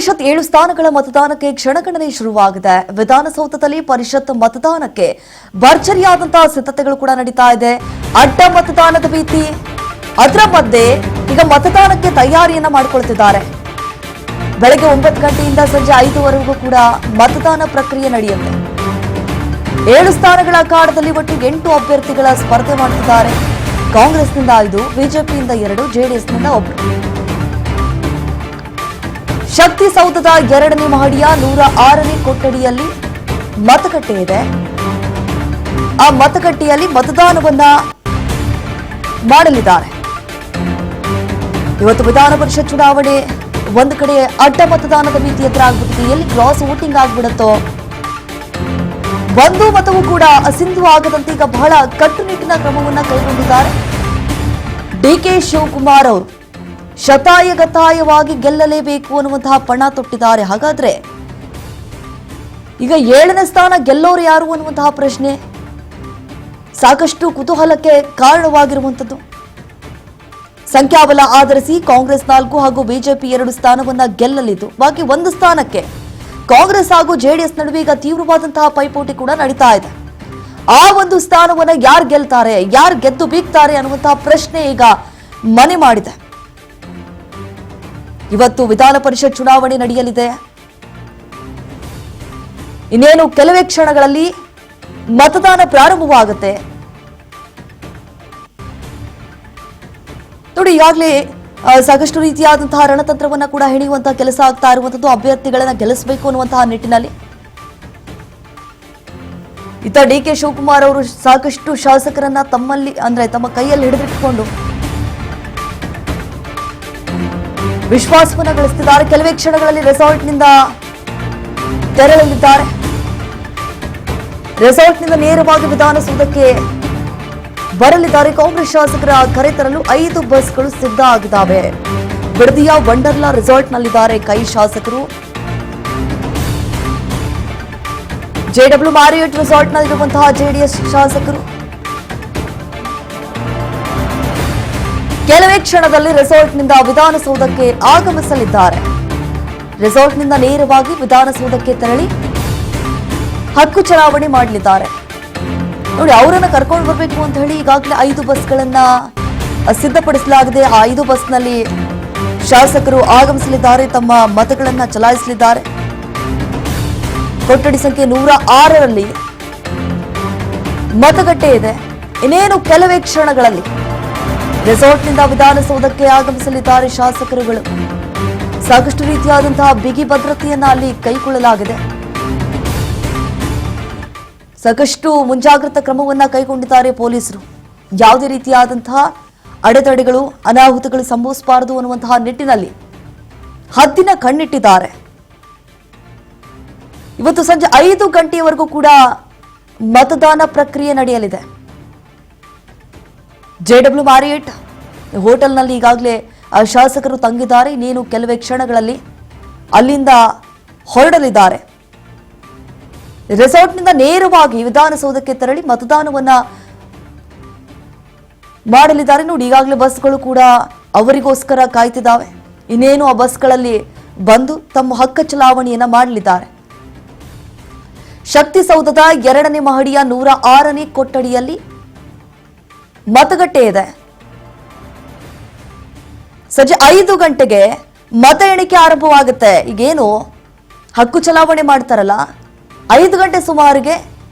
ಪರಿಷತ್ 7 ಸ್ಥಾನಗಳ ಮತದಾನಕ್ಕೆ ಕ್ಷಣಗಣನೆ ಶುರುವಾಗಿದೆ. ವಿಧಾನಸೌಧದಲ್ಲಿ ಪರಿಷತ್ ಮತದಾನಕ್ಕೆ ಭರ್ಜರಿಯಾದಂತಹ ಸಿದ್ಧತೆಗಳು ಕೂಡ ನಡೀತಾ ಇದೆ. ಅಡ್ಡ ಮತದಾನದ ಭೀತಿ, ಅದರ ಮಧ್ಯೆ ಈಗ ಮತದಾನಕ್ಕೆ ತಯಾರಿಯನ್ನ ಮಾಡಿಕೊಳ್ಳುತ್ತಿದ್ದಾರೆ. ಬೆಳಗ್ಗೆ 9 ಗಂಟೆಯಿಂದ ಸಂಜೆ 5ವರೆಗೂ ಕೂಡ ಮತದಾನ ಪ್ರಕ್ರಿಯೆ ನಡೆಯುತ್ತೆ. 7 ಸ್ಥಾನಗಳ ಅಖಾಡದಲ್ಲಿ ಒಟ್ಟು 8 ಅಭ್ಯರ್ಥಿಗಳ ಸ್ಪರ್ಧೆ ಮಾಡುತ್ತಿದ್ದಾರೆ. ಕಾಂಗ್ರೆಸ್ನಿಂದ 5, ಬಿಜೆಪಿಯಿಂದ 2, ಜೆಡಿಎಸ್ನಿಂದ 1. ಶಕ್ತಿ ಸೌಧದ 2ನೇ ಮಹಡಿಯ 106ನೇ ಕೊಠಡಿಯಲ್ಲಿ ಮತಗಟ್ಟೆ ಇದೆ. ಆ ಮತಗಟ್ಟೆಯಲ್ಲಿ ಮತದಾನವನ್ನ ಮಾಡಲಿದ್ದಾರೆ. ಇವತ್ತು ವಿಧಾನ ಪರಿಷತ್ ಚುನಾವಣೆ ಒಂದು ಕಡೆ ಅಡ್ಡ ಮತದಾನದ ಭೀತಿ ಎದುರಾಗ್ಬಿಟ್ಟಿದೆ. ಎಲ್ಲಿ ಕ್ರಾಸ್ ವೋಟಿಂಗ್ ಆಗ್ಬಿಡುತ್ತೋ, ಒಂದು ಮತವೂ ಕೂಡ ಅಸಿಂಧು ಆಗದಂತೆ ಈಗ ಬಹಳ ಕಟ್ಟುನಿಟ್ಟಿನ ಕ್ರಮವನ್ನ ಕೈಗೊಂಡಿದ್ದಾರೆ ಡಿಕೆ ಶಿವಕುಮಾರ್ ಅವರು. ಶತಾಯಗತಾಯವಾಗಿ ಗೆಲ್ಲಲೇಬೇಕು ಅನ್ನುವಂತಹ ಪಣ ತೊಟ್ಟಿದ್ದಾರೆ. ಹಾಗಾದ್ರೆ ಈಗ 7ನೇ ಸ್ಥಾನ ಗೆಲ್ಲೋರು ಯಾರು ಅನ್ನುವಂತಹ ಪ್ರಶ್ನೆ ಸಾಕಷ್ಟು ಕುತೂಹಲಕ್ಕೆ ಕಾರಣವಾಗಿರುವಂಥದ್ದು. ಸಂಖ್ಯಾಬಲ ಆಧರಿಸಿ ಕಾಂಗ್ರೆಸ್ 4 ಹಾಗೂ ಬಿಜೆಪಿ 2 ಸ್ಥಾನವನ್ನ ಗೆಲ್ಲಲಿದ್ದು, ಬಾಕಿ 1 ಸ್ಥಾನಕ್ಕೆ ಕಾಂಗ್ರೆಸ್ ಹಾಗೂ ಜೆಡಿಎಸ್ ನಡುವೆ ಈಗ ತೀವ್ರವಾದಂತಹ ಪೈಪೋಟಿ ಕೂಡ ನಡೀತಾ ಇದೆ. ಆ ಒಂದು ಸ್ಥಾನವನ್ನ ಯಾರು ಗೆಲ್ತಾರೆ, ಯಾರು ಗೆದ್ದು ಬೀಗ್ತಾರೆ ಅನ್ನುವಂತಹ ಪ್ರಶ್ನೆ ಈಗ ಮನೆ ಮಾಡಿದೆ. ಇವತ್ತು ವಿಧಾನ ಪರಿಷತ್ ಚುನಾವಣೆ ನಡೆಯಲಿದೆ. ಇನ್ನೇನು ಕೆಲವೇ ಕ್ಷಣಗಳಲ್ಲಿ ಮತದಾನ ಪ್ರಾರಂಭವಾಗುತ್ತೆ. ನೋಡಿ, ಈಗಾಗಲೇ ಸಾಕಷ್ಟು ರೀತಿಯಾದಂತಹ ರಣತಂತ್ರವನ್ನ ಕೂಡ ಹೆಣೆಯುವಂತಹ ಕೆಲಸ ಆಗ್ತಾ ಇರುವಂತದ್ದು. ಅಭ್ಯರ್ಥಿಗಳನ್ನ ಗೆಲ್ಲಿಸಬೇಕು ಅನ್ನುವಂತಹ ನಿಟ್ಟಿನಲ್ಲಿ ಇತ್ತ ಡಿಕೆ ಶಿವಕುಮಾರ್ ಅವರು ಸಾಕಷ್ಟು ಶಾಸಕರನ್ನ ತಮ್ಮ ಕೈಯಲ್ಲಿ ಹಿಡಿದಿಟ್ಟುಕೊಂಡು ವಿಶ್ವಾಸವನ್ನ ಗಳಿಸುತ್ತಿದ್ದಾರೆ. ಕೆಲವೇ ಕ್ಷಣಗಳಲ್ಲಿ ರೆಸಾರ್ಟ್ನಿಂದ ತೆರಳಲಿದ್ದಾರೆ. ರೆಸಾರ್ಟ್ನಿಂದ ನೇರವಾಗಿ ವಿಧಾನಸೌಧಕ್ಕೆ ಬರಲಿದ್ದಾರೆ. ಕಾಂಗ್ರೆಸ್ ಶಾಸಕರ ಕರೆತರಲು 5 ಬಸ್ಗಳು ಸಿದ್ಧ ಆಗಿದ್ದಾವೆ. ಬಿಡದಿಯ ವಂಡರ್ಲಾ ರೆಸಾರ್ಟ್ನಲ್ಲಿದ್ದಾರೆ ಕೈ ಶಾಸಕರು. ಜೆಡಬ್ಲ್ಯೂ ಮ್ಯಾರಿಯಟ್ ರೆಸಾರ್ಟ್ನಲ್ಲಿರುವಂತಹ ಜೆಡಿಎಸ್ ಶಾಸಕರು ಕೆಲವೇ ಕ್ಷಣದಲ್ಲಿ ರೆಸಾರ್ಟ್ನಿಂದ ವಿಧಾನಸೌಧಕ್ಕೆ ಆಗಮಿಸಲಿದ್ದಾರೆ. ರೆಸಾರ್ಟ್ನಿಂದ ನೇರವಾಗಿ ವಿಧಾನಸೌಧಕ್ಕೆ ತೆರಳಿ ಹಕ್ಕು ಚಲಾವಣೆ ಮಾಡಲಿದ್ದಾರೆ. ನೋಡಿ, ಅವರನ್ನ ಕರ್ಕೊಂಡು ಬರಬೇಕು ಅಂತ ಹೇಳಿ ಈಗಾಗಲೇ 5 ಬಸ್ಗಳನ್ನ ಸಿದ್ಧಪಡಿಸಲಾಗಿದೆ. ಆ 5 ಬಸ್ನಲ್ಲಿ ಶಾಸಕರು ಆಗಮಿಸಲಿದ್ದಾರೆ, ತಮ್ಮ ಮತಗಳನ್ನ ಚಲಾಯಿಸಲಿದ್ದಾರೆ. ಕೊಠಡಿ ಸಂಖ್ಯೆ 106ರಲ್ಲಿ ಮತಗಟ್ಟೆ ಇದೆ. ಇನ್ನೇನು ಕೆಲವೇ ಕ್ಷಣಗಳಲ್ಲಿ ರೆಸಾರ್ಟ್ನಿಂದ ವಿಧಾನಸೌಧಕ್ಕೆ ಆಗಮಿಸಲಿದ್ದಾರೆ ಶಾಸಕರುಗಳು. ಸಾಕಷ್ಟು ರೀತಿಯಾದಂತಹ ಬಿಗಿ ಭದ್ರತೆಯನ್ನ ಅಲ್ಲಿ ಕೈಗೊಳ್ಳಲಾಗಿದೆ. ಸಾಕಷ್ಟು ಮುಂಜಾಗ್ರತಾ ಕ್ರಮವನ್ನ ಕೈಗೊಂಡಿದ್ದಾರೆ ಪೊಲೀಸರು. ಯಾವುದೇ ರೀತಿಯಾದಂತಹ ಅಡೆತಡೆಗಳು, ಅನಾಹುತಗಳು ಸಂಭವಿಸಬಾರದು ಅನ್ನುವಂತಹ ನಿಟ್ಟಿನಲ್ಲಿ ಹದ್ದಿನ ಕಣ್ಣಿಟ್ಟಿದ್ದಾರೆ. ಇವತ್ತು ಸಂಜೆ 5 ಗಂಟೆಯವರೆಗೂ ಕೂಡ ಮತದಾನ ಪ್ರಕ್ರಿಯೆ ನಡೆಯಲಿದೆ. ಜೆಡಬ್ಲ್ಯೂ ಮ್ಯಾರಿಯಟ್ ಹೋಟೆಲ್ನಲ್ಲಿ ಈಗಾಗಲೇ ಶಾಸಕರು ತಂಗಿದ್ದಾರೆ. ಇನ್ನೇನು ಕೆಲವೇ ಕ್ಷಣಗಳಲ್ಲಿ ಅಲ್ಲಿಂದ ಹೊರಡಲಿದ್ದಾರೆ. ರೆಸಾರ್ಟ್ನಿಂದ ನೇರವಾಗಿ ವಿಧಾನಸೌಧಕ್ಕೆ ತೆರಳಿ ಮತದಾನವನ್ನ ಮಾಡಲಿದ್ದಾರೆ. ನೋಡಿ, ಈಗಾಗಲೇ ಬಸ್ಗಳು ಕೂಡ ಅವರಿಗೋಸ್ಕರ ಕಾಯ್ತಿದ್ದಾವೆ. ಇನ್ನೇನು ಆ ಬಸ್ಗಳಲ್ಲಿ ಬಂದು ತಮ್ಮ ಹಕ್ಕು ಚಲಾವಣೆಯನ್ನ ಮಾಡಲಿದ್ದಾರೆ. ಶಕ್ತಿ ಸೌಧದ 2ನೇ ಮಹಡಿಯ 106ನೇ ಕೊಠಡಿಯಲ್ಲಿ ಮತಗಟ್ಟೆ ಇದೆ. ಸಂಜೆ 5 ಗಂಟೆಗೆ ಮತ ಎಣಿಕೆ ಆರಂಭವಾಗುತ್ತೆ. ಈಗೇನು ಹಕ್ಕು ಚಲಾವಣೆ ಮಾಡ್ತಾರಲ್ಲ, 5 ಗಂಟೆ ಸುಮಾರಿಗೆ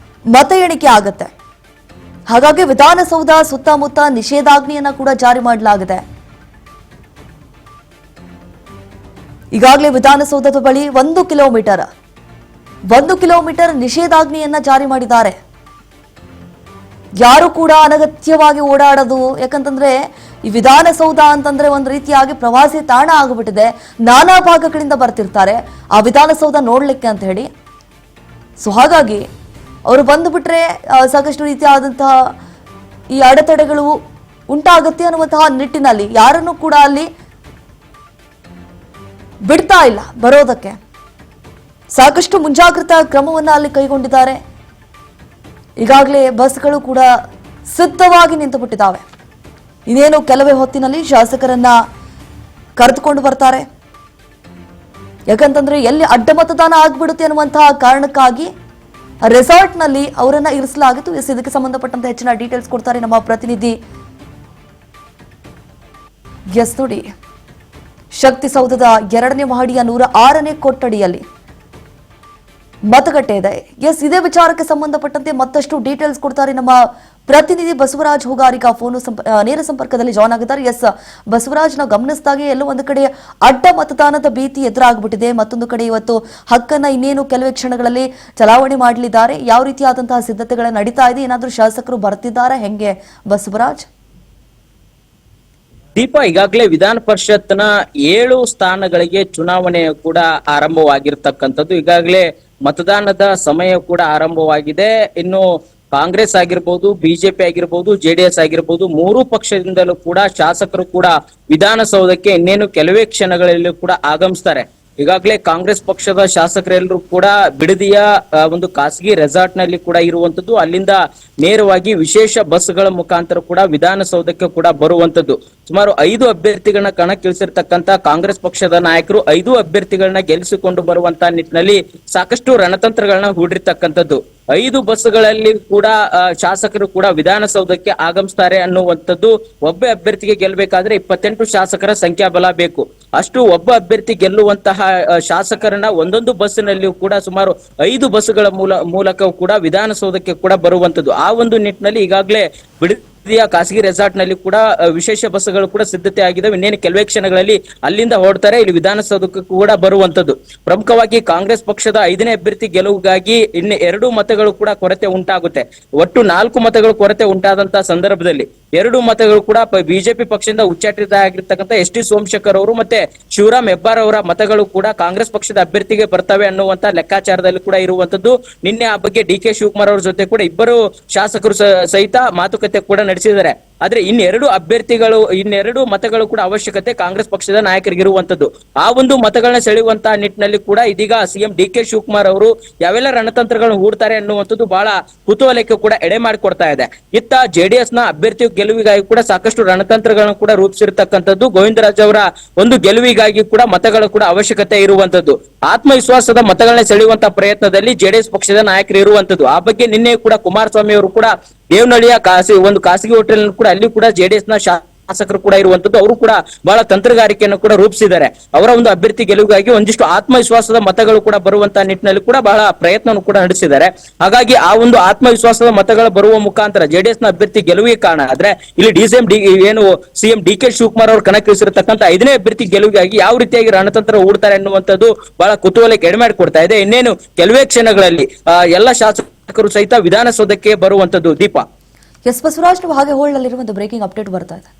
ಮತ ಎಣಿಕೆ ಆಗುತ್ತೆ. ಹಾಗಾಗಿ ವಿಧಾನಸೌಧ ಸುತ್ತಮುತ್ತ ನಿಷೇಧಾಜ್ಞೆಯನ್ನ ಕೂಡ ಜಾರಿ ಮಾಡಲಾಗಿದೆ. ಈಗಾಗಲೇ ವಿಧಾನಸೌಧದ ಬಳಿ 1 ಕಿಲೋಮೀಟರ್ ನಿಷೇಧಾಜ್ಞೆಯನ್ನ ಜಾರಿ ಮಾಡಿದ್ದಾರೆ. ಯಾರು ಕೂಡ ಅನಗತ್ಯವಾಗಿ ಓಡಾಡೋದು, ಯಾಕಂತಂದ್ರೆ ಈ ವಿಧಾನಸೌಧ ಅಂತಂದ್ರೆ ಒಂದು ರೀತಿಯಾಗಿ ಪ್ರವಾಸಿ ತಾಣ ಆಗಿಬಿಟ್ಟಿದೆ. ನಾನಾ ಭಾಗಗಳಿಂದ ಬರ್ತಿರ್ತಾರೆ ಆ ವಿಧಾನಸೌಧ ನೋಡ್ಲಿಕ್ಕೆ ಅಂತ ಹೇಳಿ. ಸೊ ಹಾಗಾಗಿ ಅವರು ಬಂದುಬಿಟ್ರೆ ಸಾಕಷ್ಟು ರೀತಿಯಾದಂತಹ ಈ ಅಡೆತಡೆಗಳು ಉಂಟಾಗುತ್ತೆ ಅನ್ನುವಂತಹ ನಿಟ್ಟಿನಲ್ಲಿ ಯಾರನ್ನು ಕೂಡ ಅಲ್ಲಿ ಬಿಡ್ತಾ ಇಲ್ಲ ಬರೋದಕ್ಕೆ. ಸಾಕಷ್ಟು ಮುಂಜಾಗ್ರತಾ ಕ್ರಮವನ್ನ ಅಲ್ಲಿ ಕೈಗೊಂಡಿದ್ದಾರೆ. ಈಗಾಗಲೇ ಬಸ್ಗಳು ಕೂಡ ಸಿದ್ಧವಾಗಿ ನಿಂತುಬಿಟ್ಟಿದ್ದಾವೆ. ಇನ್ನೇನು ಕೆಲವೇ ಹೊತ್ತಿನಲ್ಲಿ ಶಾಸಕರನ್ನ ಕರೆದುಕೊಂಡು ಬರ್ತಾರೆ. ಯಾಕಂತಂದ್ರೆ ಎಲ್ಲಿ ಅಡ್ಡ ಮತದಾನ ಆಗ್ಬಿಡುತ್ತೆ ಅನ್ನುವಂತಹ ಕಾರಣಕ್ಕಾಗಿ ರೆಸಾರ್ಟ್ ನಲ್ಲಿ ಅವರನ್ನ ಇರಿಸಲಾಗಿತ್ತು. ಇದಕ್ಕೆ ಸಂಬಂಧಪಟ್ಟಂತೆ ಹೆಚ್ಚಿನ ಡೀಟೇಲ್ಸ್ ಕೊಡ್ತಾರೆ ನಮ್ಮ ಪ್ರತಿನಿಧಿ. ಎಸ್ ನೋಡಿ, ಶಕ್ತಿಸೌಧದ 2ನೇ ಮಹಡಿಯ 106ನೇ ಕೊಠಡಿಯಲ್ಲಿ ಮತಗಟ್ಟೆ ಇದೆ. ಎಸ್, ಇದೇ ವಿಚಾರಕ್ಕೆ ಸಂಬಂಧಪಟ್ಟಂತೆ ಮತ್ತಷ್ಟು ಡೀಟೇಲ್ಸ್ ಕೊಡ್ತಾರೆ ನಮ್ಮ ಪ್ರತಿನಿಧಿ ಬಸವರಾಜ್ ಹುಗಾರಿಗ ಫೋನ್ ನೇರ ಸಂಪರ್ಕದಲ್ಲಿ ಜಾಯ್ನ್ ಆಗಿದ್ದಾರೆ. ಎಸ್ ಬಸವರಾಜ್, ನಾವು ಗಮನಿಸಿದಾಗೆ ಎಲ್ಲೋ ಒಂದು ಕಡೆ ಅಡ್ಡ ಮತದಾನದ ಭೀತಿ ಎದುರಾಗ್ಬಿಟ್ಟಿದೆ, ಮತ್ತೊಂದು ಕಡೆ ಇವತ್ತು ಹಕ್ಕನ್ನ ಇನ್ನೇನು ಕೆಲವೇ ಕ್ಷಣಗಳಲ್ಲಿ ಚಲಾವಣೆ ಮಾಡಲಿದ್ದಾರೆ. ಯಾವ ರೀತಿಯಾದಂತಹ ಸಿದ್ಧತೆಗಳು ನಡೀತಾ ಇದೆ? ಏನಾದರೂ ಶಾಸಕರು ಬರ್ತಿದ್ದಾರೆ ಹೆಂಗೆ ಬಸವರಾಜ್? ದೀಪಾ, ಈಗಾಗಲೇ ವಿಧಾನ ಪರಿಷತ್ನ 7 ಸ್ಥಾನಗಳಿಗೆ ಚುನಾವಣೆ ಕೂಡ ಆರಂಭವಾಗಿರ್ತಕ್ಕಂಥದ್ದು. ಈಗಾಗಲೇ ಮತದಾನದ ಸಮಯ ಕೂಡ ಆರಂಭವಾಗಿದೆ. ಇನ್ನು ಕಾಂಗ್ರೆಸ್ ಆಗಿರ್ಬೋದು, ಬಿಜೆಪಿ ಆಗಿರ್ಬೋದು, ಜೆಡಿಎಸ್ ಆಗಿರ್ಬೋದು, 3 ಪಕ್ಷದಿಂದಲೂ ಕೂಡ ಶಾಸಕರು ಕೂಡ ವಿಧಾನಸೌಧಕ್ಕೆ ಇನ್ನೇನು ಕೆಲವೇ ಕ್ಷಣಗಳಲ್ಲಿ ಕೂಡ ಆಗಮಿಸ್ತಾರೆ. ಈಗಾಗಲೇ ಕಾಂಗ್ರೆಸ್ ಪಕ್ಷದ ಶಾಸಕರೆಲ್ಲರೂ ಕೂಡ ಬಿಡದಿಯ ಒಂದು ಖಾಸಗಿ ರೆಸಾರ್ಟ್ ನಲ್ಲಿ ಕೂಡ ಇರುವಂತದ್ದು. ಅಲ್ಲಿಂದ ನೇರವಾಗಿ ವಿಶೇಷ ಬಸ್ಗಳ ಮುಖಾಂತರ ಕೂಡ ವಿಧಾನಸೌಧಕ್ಕೆ ಕೂಡ ಬರುವಂತದ್ದು. ಸುಮಾರು 5 ಅಭ್ಯರ್ಥಿಗಳನ್ನ ಕಣಕ್ಕಿಳಿಸಿರ್ತಕ್ಕಂತ ಕಾಂಗ್ರೆಸ್ ಪಕ್ಷದ ನಾಯಕರು 5 ಅಭ್ಯರ್ಥಿಗಳನ್ನ ಗೆಲ್ಲಿಸಿಕೊಂಡು ಬರುವಂತ ನಿಟ್ಟಿನಲ್ಲಿ ಸಾಕಷ್ಟು ರಣತಂತ್ರಗಳನ್ನ ಹೂಡಿರ್ತಕ್ಕಂಥದ್ದು. 5 ಬಸ್ಗಳಲ್ಲಿ ಕೂಡ ಶಾಸಕರು ಕೂಡ ವಿಧಾನಸೌಧಕ್ಕೆ ಆಗಮಿಸ್ತಾರೆ ಅನ್ನುವಂಥದ್ದು. ಒಬ್ಬ ಅಭ್ಯರ್ಥಿಗೆ ಗೆಲ್ಲಬೇಕಾದ್ರೆ 28 ಶಾಸಕರ ಸಂಖ್ಯಾಬಲ ಬೇಕು. ಅಷ್ಟು ಒಬ್ಬ ಅಭ್ಯರ್ಥಿ ಗೆಲ್ಲುವಂತಹ ಶಾಸಕರನ್ನ ಒಂದೊಂದು ಬಸ್ಸಿನಲ್ಲಿಯೂ ಕೂಡ ಸುಮಾರು 5 ಬಸ್ಗಳ ಮೂಲಕ ಕೂಡ ವಿಧಾನಸೌಧಕ್ಕೆ ಕೂಡ ಬರುವಂತದ್ದು. ಆ ಒಂದು ನಿಟ್ಟಿನಲ್ಲಿ ಈಗಾಗಲೇ ಖಾಸಗಿ ರೆಸಾರ್ಟ್ ನಲ್ಲಿ ಕೂಡ ವಿಶೇಷ ಬಸ್ಗಳು ಕೂಡ ಸಿದ್ಧತೆ ಆಗಿದ್ದಾವೆ. ಇನ್ನೇನು ಕೆಲವೇ ಕ್ಷಣಗಳಲ್ಲಿ ಅಲ್ಲಿಂದ ಹೊರಡ್ತಾರೆ, ಇಲ್ಲಿ ವಿಧಾನಸೌಧಕ್ಕೂ ಕೂಡ ಬರುವಂತದ್ದು. ಪ್ರಮುಖವಾಗಿ ಕಾಂಗ್ರೆಸ್ ಪಕ್ಷದ 5ನೇ ಅಭ್ಯರ್ಥಿ ಗೆಲುವಿಗಾಗಿ ಇನ್ನು 2 ಮತಗಳು ಕೂಡ ಕೊರತೆ ಉಂಟಾಗುತ್ತೆ. ಒಟ್ಟು 4 ಮತಗಳು ಕೊರತೆ ಉಂಟಾದಂತಹ ಸಂದರ್ಭದಲ್ಲಿ 2 ಮತಗಳು ಕೂಡ ಬಿಜೆಪಿ ಪಕ್ಷದಿಂದ ಉಚ್ಚಾಟಿತ ಆಗಿರ್ತಕ್ಕಂಥ ಎಸ್ ಟಿ ಸೋಮಶೇಖರ್ ಅವರು ಮತ್ತೆ ಶಿವರಾಮ್ ಹೆಬ್ಬಾರ್ ಅವರ ಮತಗಳು ಕೂಡ ಕಾಂಗ್ರೆಸ್ ಪಕ್ಷದ ಅಭ್ಯರ್ಥಿಗೆ ಬರ್ತವೆ ಅನ್ನುವಂತ ಲೆಕ್ಕಾಚಾರದಲ್ಲಿ ಕೂಡ ಇರುವಂತದ್ದು. ನಿನ್ನೆ ಆ ಬಗ್ಗೆ ಡಿ ಕೆ ಶಿವಕುಮಾರ್ ಅವರ ಜೊತೆ ಕೂಡ ಇಬ್ಬರು ಶಾಸಕರು ಸಹಿತ ಮಾತುಕತೆ ಕೂಡ ನಡೆಸಿದ್ದಾರೆ. ಆದ್ರೆ ಇನ್ನೆರಡು ಮತಗಳು ಕೂಡ ಅವಶ್ಯಕತೆ ಕಾಂಗ್ರೆಸ್ ಪಕ್ಷದ ನಾಯಕರಿಗಿರುವಂತದ್ದು. ಆ ಒಂದು ಮತಗಳನ್ನ ಸೆಳೆಯುವಂತಹ ನಿಟ್ಟಿನಲ್ಲಿ ಕೂಡ ಇದೀಗ ಸಿಎಂ ಡಿ ಕೆ ಶಿವಕುಮಾರ್ ಅವರು ಯಾವೆಲ್ಲ ರಣತಂತ್ರಗಳನ್ನು ಹೂಡ್ತಾರೆ ಅನ್ನುವಂಥದ್ದು ಬಹಳ ಕುತೂಹಲಕ್ಕೆ ಕೂಡ ಎಡೆ ಮಾಡಿಕೊಡ್ತಾ ಇದೆ. ಇತ್ತ ಜೆಡಿಎಸ್ ನ ಅಭ್ಯರ್ಥಿ ಗೆಲುವಿಗಾಗಿ ಕೂಡ ಸಾಕಷ್ಟು ರಣತಂತ್ರಗಳನ್ನು ಕೂಡ ರೂಪಿಸಿರ್ತಕ್ಕಂಥದ್ದು. ಗೋವಿಂದರಾಜ್ ಅವರ ಒಂದು ಗೆಲುವಿಗಾಗಿ ಕೂಡ ಮತಗಳ ಕೂಡ ಅವಶ್ಯಕತೆ ಇರುವಂತದ್ದು. ಆತ್ಮವಿಶ್ವಾಸದ ಮತಗಳನ್ನ ಸೆಳೆಯುವಂತಹ ಪ್ರಯತ್ನದಲ್ಲಿ ಜೆಡಿಎಸ್ ಪಕ್ಷದ ನಾಯಕರು ಇರುವಂತದ್ದು. ಆ ಬಗ್ಗೆ ನಿನ್ನೆ ಕೂಡ ಕುಮಾರಸ್ವಾಮಿ ಅವರು ಕೂಡ ದೇವನಹಳ್ಳಿಯ ಒಂದು ಖಾಸಗಿ ಹೋಟೆಲ್ ಕೂಡ ಅಲ್ಲಿ ಕೂಡ ಜೆಡಿಎಸ್ ನ ಶಾಸಕರು ಕೂಡ ಇರುವಂತದ್ದು. ಅವರು ಕೂಡ ಬಹಳ ತಂತ್ರಗಾರಿಕೆಯನ್ನು ಕೂಡ ರೂಪಿಸಿದ್ದಾರೆ. ಅವರ ಒಂದು ಅಭ್ಯರ್ಥಿ ಗೆಲುವಿಗಾಗಿ ಒಂದಿಷ್ಟು ಆತ್ಮವಿಶ್ವಾಸದ ಮತಗಳು ಕೂಡ ಬರುವಂತಹ ನಿಟ್ಟಿನಲ್ಲಿ ಕೂಡ ಬಹಳ ಪ್ರಯತ್ನವನ್ನು ಕೂಡ ನಡೆಸಿದ್ದಾರೆ. ಹಾಗಾಗಿ ಆ ಒಂದು ಆತ್ಮವಿಶ್ವಾಸದ ಮತಗಳು ಬರುವ ಮುಖಾಂತರ ಜೆಡಿಎಸ್ ನ ಅಭ್ಯರ್ಥಿ ಗೆಲುವಿಗೆ ಕಾರಣ ಆದ್ರೆ ಇಲ್ಲಿ ಸಿಎಂ ಡಿ ಕೆ ಶಿವಕುಮಾರ್ ಅವರು ಕಣಕ್ಕಿಳಿಸಿರತಕ್ಕಂಥ 5ನೇ ಅಭ್ಯರ್ಥಿ ಗೆಲುವಿಗಾಗಿ ಯಾವ ರೀತಿಯಾಗಿ ರಣತಂತ್ರ ಹೂಡ್ತಾರೆ ಅನ್ನುವಂಥದ್ದು ಬಹಳ ಕುತೂಹಲಕ್ಕೆ ಎಡೆ ಮಾಡಿಕೊಡ್ತಾ ಇದೆ. ಇನ್ನೇನು ಕೆಲವೇ ಕ್ಷಣಗಳಲ್ಲಿ ಎಲ್ಲ ಶಾಸಕರು ಸಹಿತ ವಿಧಾನಸೌಧಕ್ಕೆ ಬರುವಂತದ್ದು. ದೀಪಾ, ಎಸ್ ಬಸವರಾಜ್, ಹಾಗೆ ಹೋಲ್ಡ್ ಅಲ್ಲಿರುವಂತಹ ಬ್ರೇಕಿಂಗ್ ಅಪ್ಡೇಟ್ ಬರ್ತಾ ಇದೆ.